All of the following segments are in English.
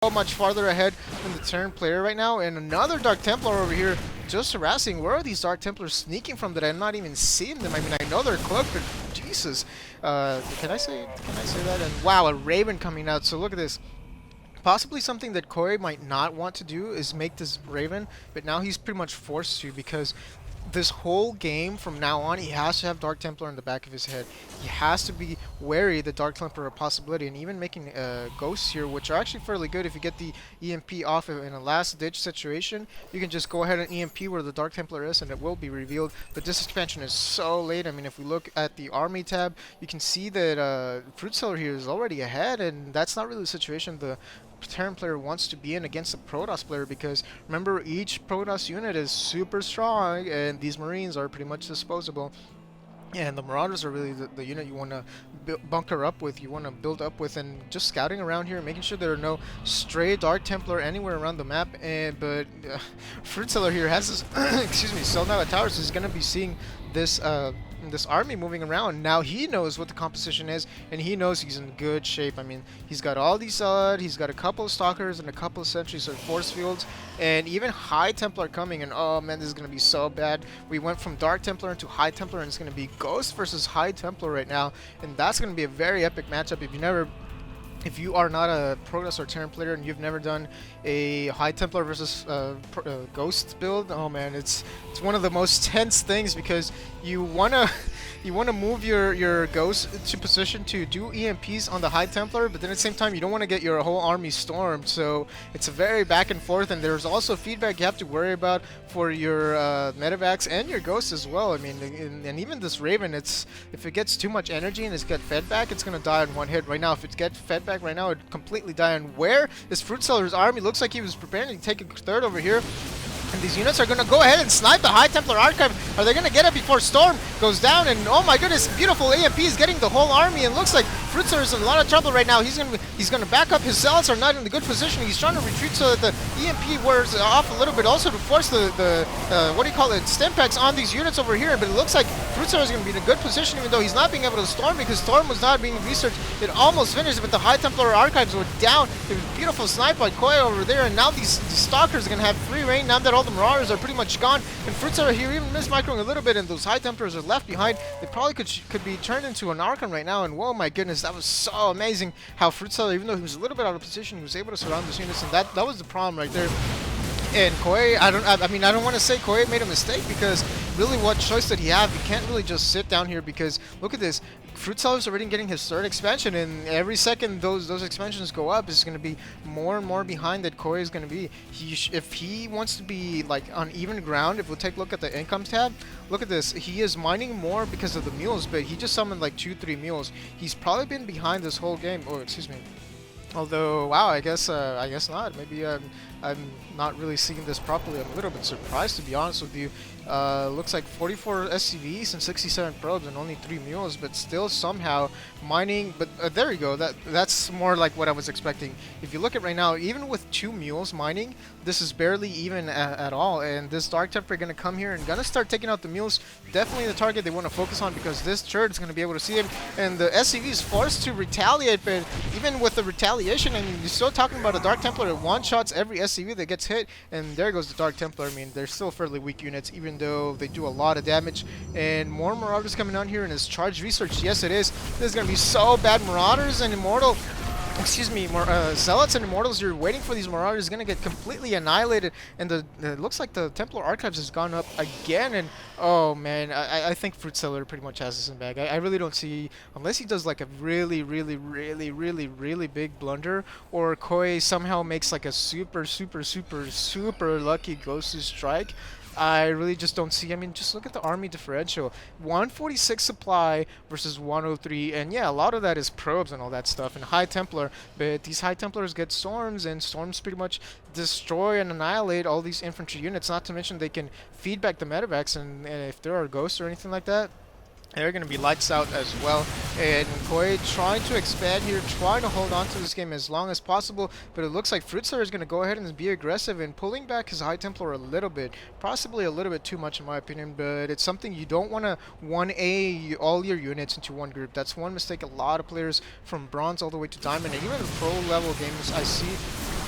so much farther ahead than the Terran player right now. And another Dark Templar over here just harassing. Where are these Dark Templars sneaking from that I'm not even seeing them? I mean, I know they're cloaked, but Jesus. Can I say that? And wow, a Raven coming out. So look at this. Possibly something that Koei might not want to do is make this Raven, but now he's pretty much forced to, because this whole game from now on, he has to have Dark Templar in the back of his head. He has to be wary that Dark Templar are a possibility, and even making ghosts here, which are actually fairly good if you get the EMP off in a last-ditch situation. You can just go ahead and EMP where the Dark Templar is, and it will be revealed. But this expansion is so late. I mean, if we look at the army tab, you can see that FruitSeller here is already ahead, and that's not really the situation the Terran player wants to be in against a Protoss player, because remember, each Protoss unit is super strong and these Marines are pretty much disposable. And the Marauders are really the unit you want to bunker up with, you want to build up with, and just scouting around here, making sure there are no stray Dark Templar anywhere around the map. But FruitSeller here has this, excuse me, Selnaga Tower, so he's going to be seeing this this army moving around. Now he knows what the composition is, and he knows he's in good shape. I mean, he's got all these he's got a couple of Stalkers and a couple of Sentries or Force Fields, and even High Templar coming, and oh man, this is going to be so bad. We went from Dark Templar into High Templar, and it's going to be Ghost versus High Templar right now, and that's going to be a very epic matchup. If you are not a Protoss or Terran player and you've never done a High Templar versus Ghost build, oh man, it's one of the most tense things, because you wanna move your Ghost to position to do EMPs on the High Templar, but then at the same time you don't want to get your whole army stormed. So it's a very back and forth, and there's also feedback you have to worry about for your medevacs and your Ghosts as well. I mean, and even this Raven, if it gets too much energy and it's got fed back, it's gonna die in one hit. Right now, if it gets fed back right now, it'd completely die. And where is FruitSeller's army? Looks like he was preparing to take a third over here. And these units are going to go ahead and snipe the High Templar Archive. Are they going to get it before Storm goes down? And oh my goodness, beautiful EMP is getting the whole army. And looks like FruitSeller is in a lot of trouble right now. He's going to back up. His Zealots are not in a good position. He's trying to retreat so that the EMP wears off a little bit, also to force the what do you call it, Stimpaks on these units over here. But it looks like FruitSeller is going to be in a good position, even though he's not being able to Storm, because Storm was not being researched. It almost finished, but the High Templar Archives were down. It was a beautiful snipe by Koei over there, and now these Stalkers are going to have free reign now that all the Marauders are pretty much gone. And FruitSeller here even missed microing a little bit, and those High Templars are left behind. They probably could be turned into an Archon right now, and whoa my goodness, that was so amazing how FruitSeller, even though he was a little bit out of position, he was able to surround those units, and that was the problem right there. And Koei, I don't want to say Koei made a mistake, because really what choice did he have? He can't really just sit down here, because look at this. FruitSeller's already getting his third expansion, and every second those expansions go up, is going to be more and more behind that Koei is going to be. If he wants to be like on even ground, if we'll take a look at the incomes tab, look at this. He is mining more because of the mules, but he just summoned like 2-3 mules. He's probably been behind this whole game. Oh, excuse me. Although, wow, I guess not. Maybe I'm not really seeing this properly. I'm a little bit surprised, to be honest with you. Looks like 44 SCVs and 67 probes and only 3 mules, but still somehow mining. But there you go. That's more like what I was expecting. If you look at right now, even with 2 mules mining, this is barely even at all. And this Dark Templar going to come here and going to start taking out the mules. Definitely the target they want to focus on, because this turret is going to be able to see him. And the SCV is forced to retaliate, but even with the retaliation, I mean, you're still talking about a Dark Templar that one-shots every SCV that gets hit. And there goes the Dark Templar. I mean, they're still fairly weak units, even though they do a lot of damage. And more Marauders coming on here, and it's charged research. Yes, it is. This is going to be so bad. Marauders and Immortal, excuse me, Zealots and Immortals, you're waiting for these Marauders, going to get completely annihilated. And it looks like the Templar Archives has gone up again. And oh man, I think FruitSeller pretty much has this in bag. I really don't see, unless he does like a really big blunder, or Koei somehow makes like a super lucky Gosu strike. I really just don't see. I mean, just look at the army differential. 146 supply versus 103, and yeah, a lot of that is probes and all that stuff, and High Templar, but these High Templars get Storms, and Storms pretty much destroy and annihilate all these infantry units, not to mention they can feed back the medevacs, and if there are ghosts or anything like that, they're going to be lights out as well. And Koei trying to expand here, trying to hold on to this game as long as possible, but it looks like FruitSeller is going to go ahead and be aggressive and pulling back his High Templar a little bit. Possibly a little bit too much in my opinion, but it's something you don't want to 1A all your units into one group. That's one mistake a lot of players from Bronze all the way to Diamond, and even the pro level games I see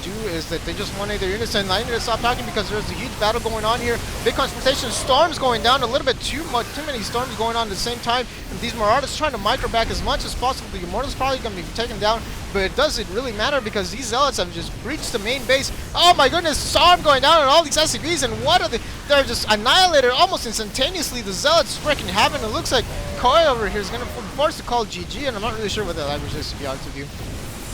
do is that they just wanted their units, and I need to stop talking because there's a huge battle going on here. Big concentration, storms going down, a little bit too many storms going on at the same time. And these Marauders trying to micro back as much as possible. The Immortal's probably going to be taken down, but does it really matter because these Zealots have just breached the main base. Oh my goodness, storm going down on all these SCVs, and what are they? They're just annihilated almost instantaneously. The Zealots freaking having it. Looks like Koei over here is going to be forced to call GG, and I'm not really sure what that language is, to be honest with you.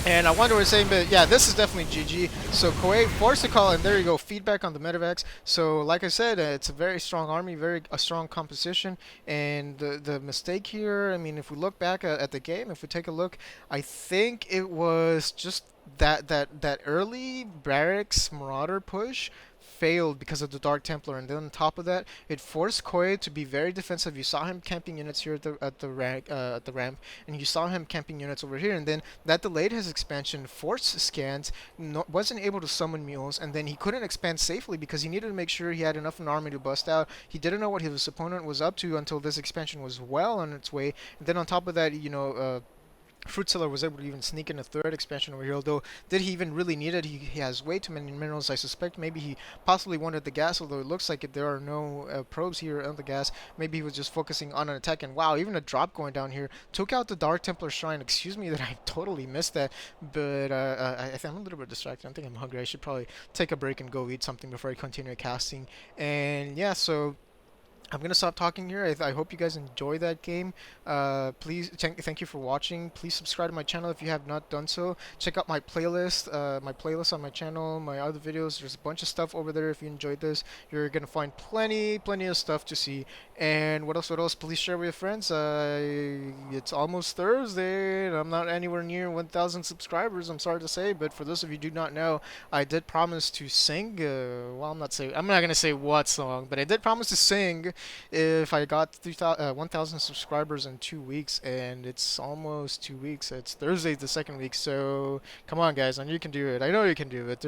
And I wonder what it's saying, but yeah, this is definitely GG. So Koei forced to call, and there you go, feedback on the medevacs. So like I said, it's a very strong army, a strong composition. And the mistake here, I mean, if we look back at the game, if we take a look, I think it was just that early barracks Marauder push failed because of the Dark Templar, and then on top of that, it forced Koei to be very defensive. You saw him camping units here at the ramp, and you saw him camping units over here, and then that delayed his expansion, forced scans, wasn't able to summon mules, and then he couldn't expand safely because he needed to make sure he had enough of an army to bust out. He didn't know what his opponent was up to until this expansion was well on its way, and then on top of that, you know, FruitSeller was able to even sneak in a third expansion over here, although did he even really need it? He has way too many minerals. I suspect maybe he possibly wanted the gas, although it looks like there are no probes here on the gas. Maybe he was just focusing on an attack, and wow, even a drop going down here took out the Dark Templar Shrine. Excuse me that I totally missed that, but I'm a little bit distracted. I think I'm hungry. I should probably take a break and go eat something before I continue casting. And yeah, so I'm gonna stop talking here. I hope you guys enjoy that game. Please, thank you for watching. Please subscribe to my channel if you have not done so. Check out my playlist on my channel, my other videos. There's a bunch of stuff over there. If you enjoyed this, you're gonna find plenty of stuff to see. And what else? Please share with your friends. It's almost Thursday, and I'm not anywhere near 1,000 subscribers. I'm sorry to say, but for those of you who do not know, I did promise to sing. Well, I'm not gonna say what song, but I did promise to sing if I got 1,000 subscribers in 2 weeks, and it's almost 2 weeks. It's Thursday, the second week, so come on, guys. I know you can do it. I know you can do it.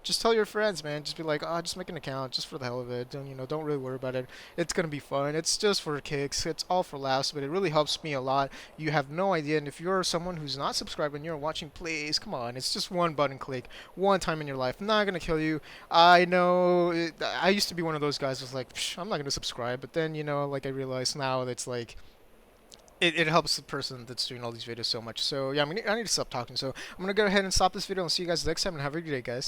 Just tell your friends, man. Just be like, just make an account, just for the hell of it. Don't really worry about it. It's gonna be fun. It's just for kicks. It's all for laughs, but it really helps me a lot. You have no idea, and if you're someone who's not subscribed and you're watching, please, come on. It's just one button click, one time in your life. I'm not gonna kill you. I know. I used to be one of those guys who's like, I'm not gonna subscribe. But then, like I realize now that it's like, it helps the person that's doing all these videos so much. So yeah, I need to stop talking. So I'm gonna go ahead and stop this video and see you guys next time, and have a good day, guys.